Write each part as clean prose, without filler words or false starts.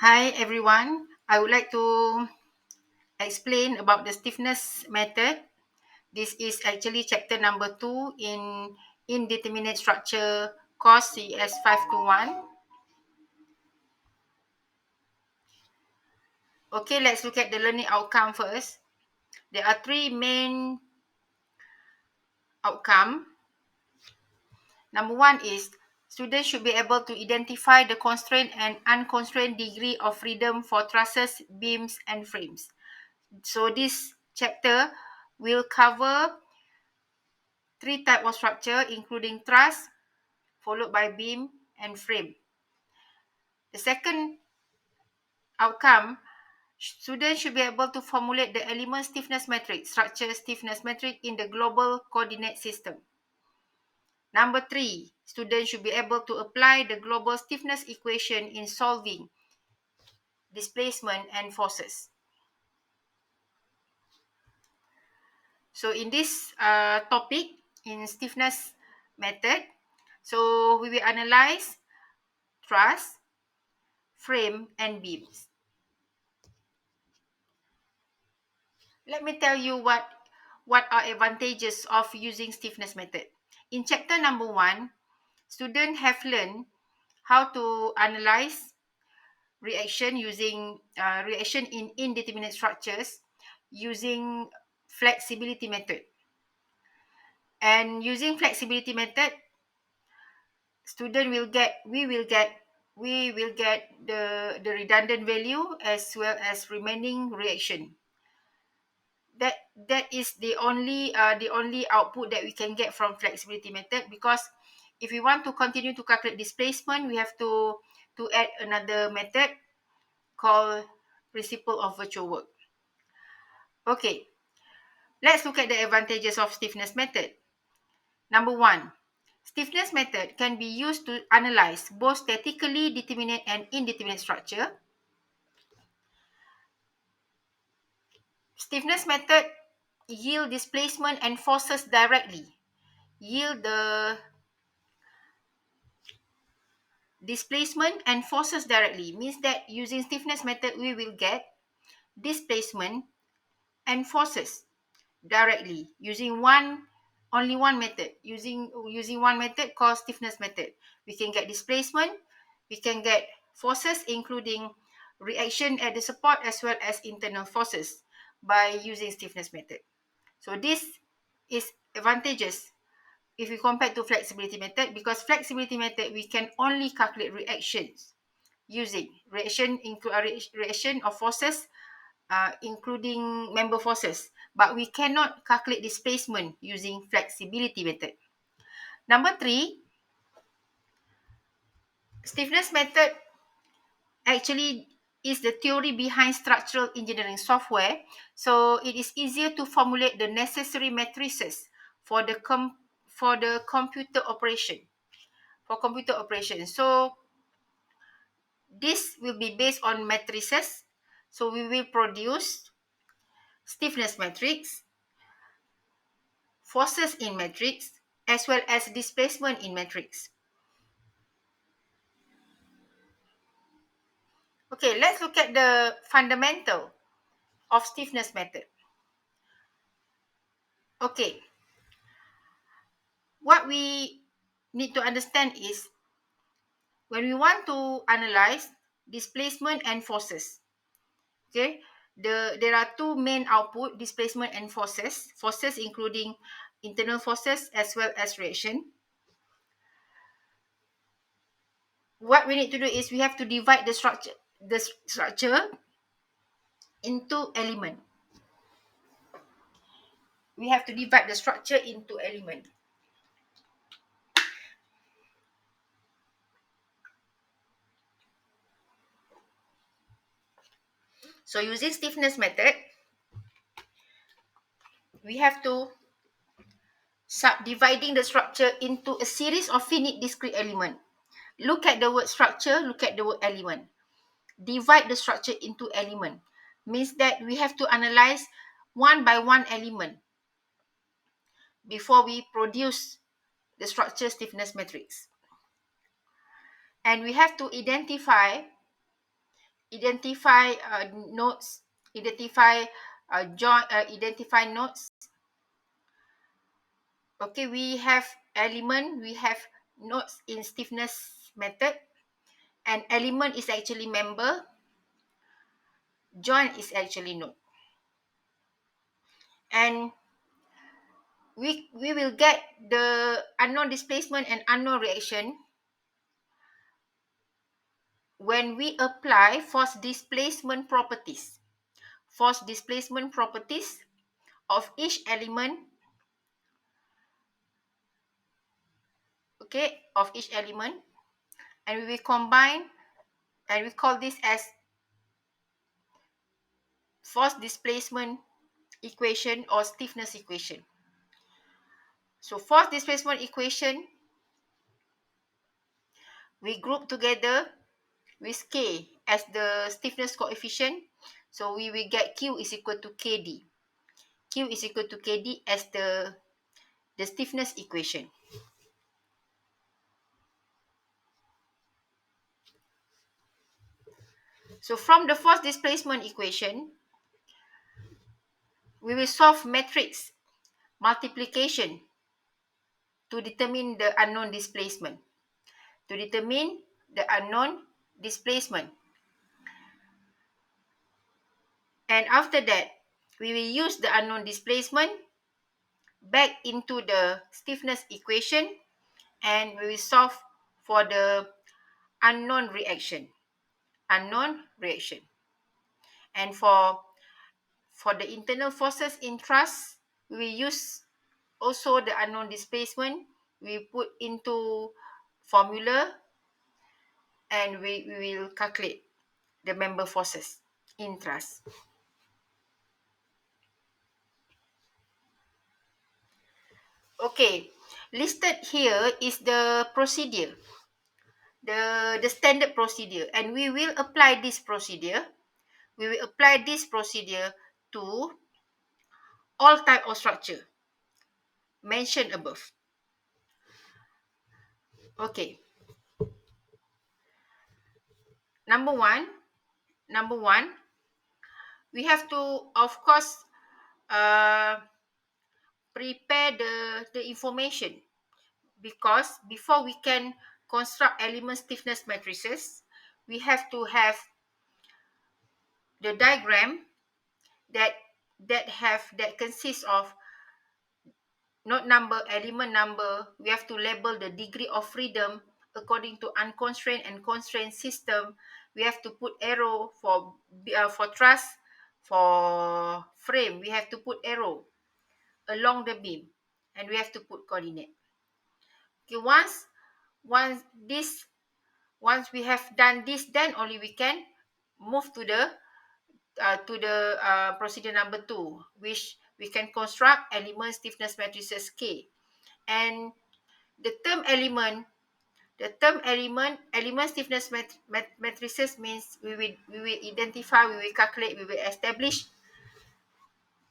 Hi everyone. I would like to explain about the stiffness method. This is actually chapter number 2 in indeterminate structure course CS 521. Okay, let's look at the learning outcome first. There are three main outcome. Number one is students should be able to identify the constraint and unconstrained degree of freedom for trusses, beams, and frames. So this chapter will cover three types of structure, including truss, followed by beam and frame. The second outcome, students should be able to formulate the element stiffness matrix, structure stiffness matrix in the global coordinate system. Number three, students should be able to apply the global stiffness equation in solving displacement and forces. So in this topic, in stiffness method, so we will analyze truss, frame, and beams. Let me tell you what are advantages of using stiffness method. In chapter number 1, students have learned how to analyze reaction using reaction in indeterminate structures using flexibility method. And using flexibility method, we will get the redundant value as well as remaining reaction. That is the only output that we can get from flexibility method, because if we want to continue to calculate displacement, we have to add another method called principle of virtual work. Okay, let's look at the advantages of stiffness method. Number one, stiffness method can be used to analyze both statically determinate and indeterminate structure. Stiffness method yield displacement and forces directly. Yield the displacement and forces directly means that using stiffness method, we will get displacement and forces directly using only one method. Using one method called stiffness method, we can get displacement, we can get forces, including reaction at the support as well as internal forces by using stiffness method. So this is advantages if we compare to flexibility method, because flexibility method we can only calculate reactions using reaction of forces, including member forces, but we cannot calculate displacement using flexibility method. Number three, stiffness method actually is the theory behind structural engineering software. So it is easier to formulate the necessary matrices for the computer operation. So this will be based on matrices. So we will produce stiffness matrix, forces in matrix, as well as displacement in matrix. Okay, let's look at the fundamental of stiffness method. Okay, what we need to understand is when we want to analyze displacement and forces, okay, there are two main output, displacement and forces. Forces including internal forces as well as reaction. What we need to do is we have to divide the structure into element. We have to divide the structure into element. So using stiffness method, we have to subdividing the structure into a series of finite discrete element. Look at the word structure, look at the word element. Divide the structure into element means that we have to analyze one by one element before we produce the structure stiffness matrix. And we have to identify identify nodes, identify nodes. Okay, we have element, we have nodes in stiffness method, and element is actually member, join is actually node. And we will get the unknown displacement and unknown reaction when we apply force displacement properties. Force displacement properties of each element, okay, of each element, and we will combine, and we call this as force displacement equation or stiffness equation. So force displacement equation, we group together with K as the stiffness coefficient. So we will get Q is equal to KD. Q is equal to KD as the stiffness equation. So from the force displacement equation, we will solve matrix multiplication to determine the unknown displacement. To determine the unknown displacement. And after that, we will use the unknown displacement back into the stiffness equation, and we will solve for the unknown reaction. Unknown reaction. And for the internal forces in thrust, we will use also the unknown displacement. We put into formula, and we will calculate the member forces in thrust. Okay, listed here is the procedure, the standard procedure, and we will apply this procedure. We will apply this procedure to all type of structure mentioned above. Okay. Number one, we have to, of course, prepare the information, because before we can construct element stiffness matrices, we have to have the diagram that consists of node number, element number. We have to label the degree of freedom according to unconstrained and constrained system. We have to put arrow for truss, for frame. We have to put arrow along the beam, and we have to put coordinate. Okay, once this once we have done this, then only we can move to the procedure number 2, which we can construct element stiffness matrices K. And the term element stiffness matrices means we will identify, we will calculate, we will establish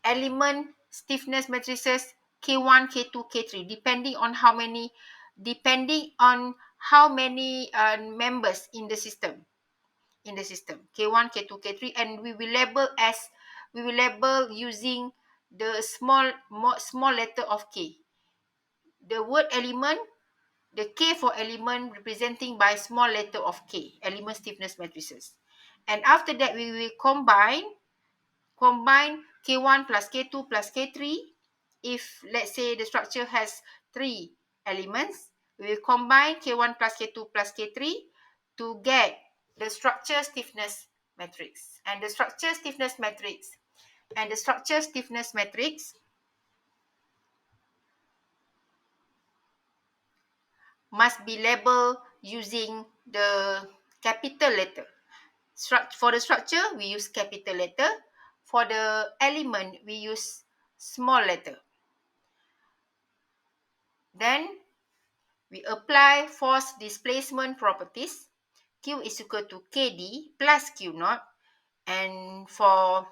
element stiffness matrices K1, K2, K3, depending on how many members in the system, K1, K2, K3, and we will label using the small letter of K. The word element, the K for element representing by small letter of K, element stiffness matrices. And after that, we will combine K1 plus K2 plus K3. If, let's say, the structure has 3 elements, we will combine K1 plus K2 plus K3 to get the structure stiffness matrix. And the structure stiffness matrix must be labeled using the capital letter. For the structure, we use capital letter. For the element, we use small letter. Then we apply force displacement properties. Q is equal to KD plus Q naught. And for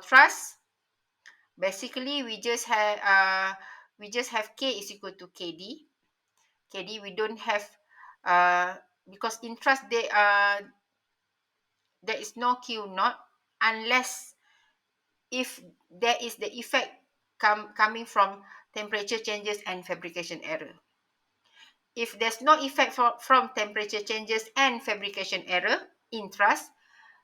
thrust, basically we just have K is equal to KD. KD we don't have because in thrust there is no Q naught unless if there is the effect coming from temperature changes and fabrication error. If there's no effect from temperature changes and fabrication error in thrust,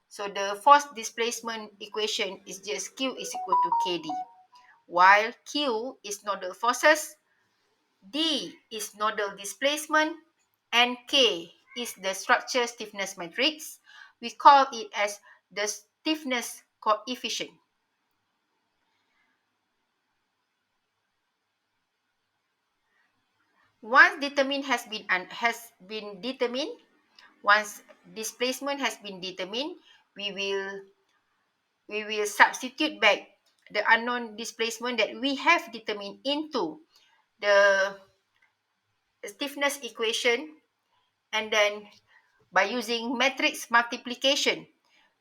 so the force displacement equation is just Q is equal to KD. While Q is nodal forces, D is nodal displacement, and K is the structure stiffness matrix. We call it as the stiffness coefficient. Once once displacement has been determined, we will substitute back the unknown displacement that we have determined into the stiffness equation, and then by using matrix multiplication,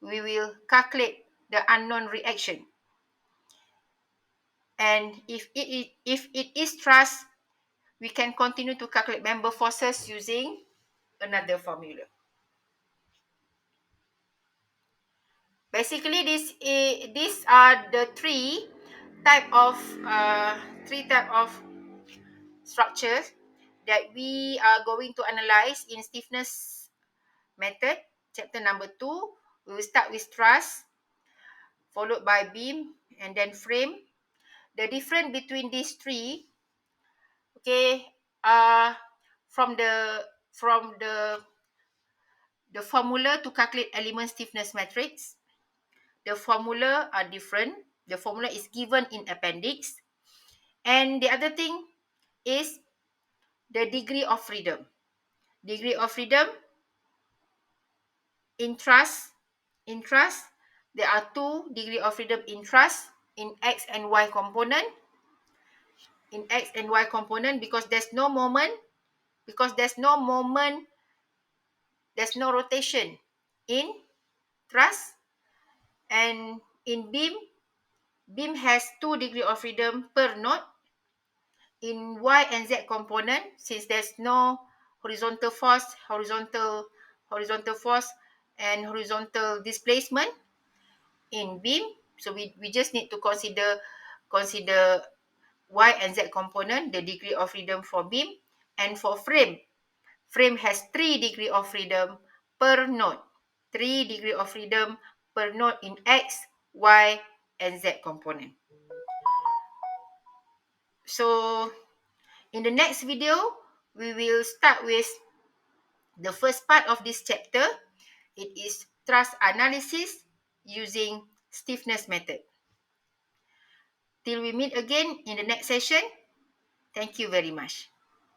we will calculate the unknown reaction. And if it is thrust, we can continue to calculate member forces using another formula. Basically, these are the type of structures that we are going to analyze in stiffness method. Chapter number 2, we will start with truss, followed by beam, and then frame. The difference between these three, okay, from the formula to calculate element stiffness matrix. The formula are different. The formula is given in appendix. And the other thing is the degree of freedom. Degree of freedom in thrust. In thrust, there are 2 degree of freedom in thrust in X and Y component. In X and Y component, because there's no moment, there's no rotation in thrust. And in beam has 2 degree of freedom per node. In Y and Z component, since there's no horizontal force, and horizontal displacement in beam, so we just need to consider Y and Z component, the degree of freedom for beam. And for frame has 3 degree of freedom per node. 3 degree of freedom per node in X, Y, and Z component. So in the next video, we will start with the first part of this chapter. It is thrust analysis using stiffness method. Till we meet again in the next session, thank you very much.